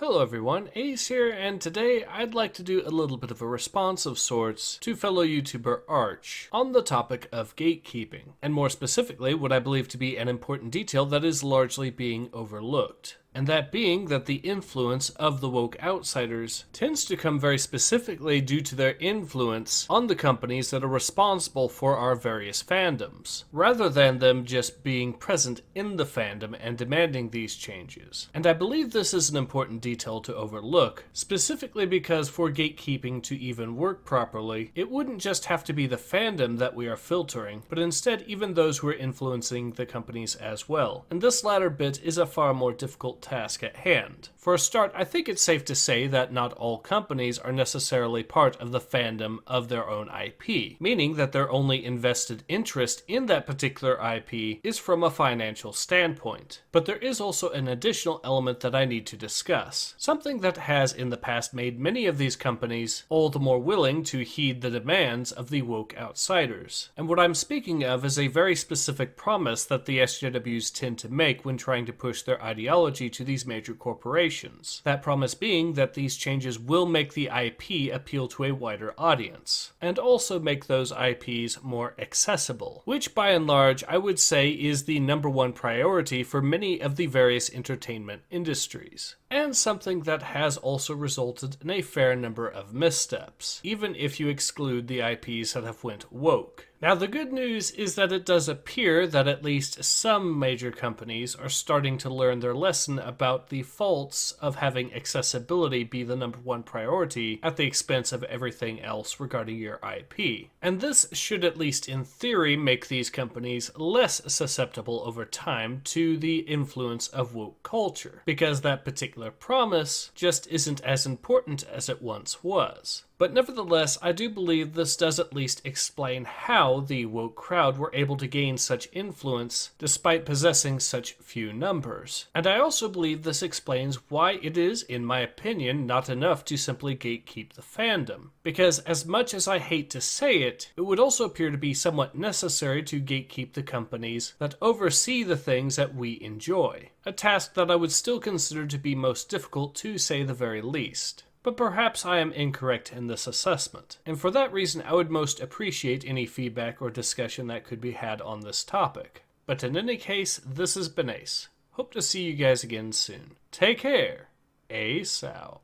Hello everyone, Ace here, and today I'd like to do a little bit of a response of sorts to fellow YouTuber Arch on the topic of gatekeeping, and more specifically what I believe to be an important detail that is largely being overlooked. And that being that the influence of the woke outsiders tends to come very specifically due to their influence on the companies that are responsible for our various fandoms, rather than them just being present in the fandom and demanding these changes. And I believe this is an important detail to overlook, specifically because for gatekeeping to even work properly, it wouldn't just have to be the fandom that we are filtering, but instead even those who are influencing the companies as well. And this latter bit is a far more difficult task at hand. For a start, I think it's safe to say that not all companies are necessarily part of the fandom of their own IP, meaning that their only invested interest in that particular IP is from a financial standpoint. But there is also an additional element that I need to discuss, something that has in the past made many of these companies all the more willing to heed the demands of the woke outsiders. And what I'm speaking of is a very specific promise that the SJWs tend to make when trying to push their ideology to these major corporations. That promise being that these changes will make the IP appeal to a wider audience, and also make those IPs more accessible, which by and large I would say is the #1 priority for many of the various entertainment industries, and something that has also resulted in a fair number of missteps, even if you exclude the IPs that have went woke. Now the good news is that it does appear that at least some major companies are starting to learn their lesson about the faults of having accessibility be the #1 priority at the expense of everything else regarding your IP. And this should at least in theory make these companies less susceptible over time to the influence of woke culture, because that particular promise just isn't as important as it once was. But nevertheless, I do believe this does at least explain how the woke crowd were able to gain such influence despite possessing such few numbers. And I also believe this explains why it is, in my opinion, not enough to simply gatekeep the fandom. Because as much as I hate to say it, it would also appear to be somewhat necessary to gatekeep the companies that oversee the things that we enjoy. A task that I would still consider to be most difficult to say the very least. But perhaps I am incorrect in this assessment, and for that reason I would most appreciate any feedback or discussion that could be had on this topic. But in any case, this has been Ace. Hope to see you guys again soon. Take care. Ace out.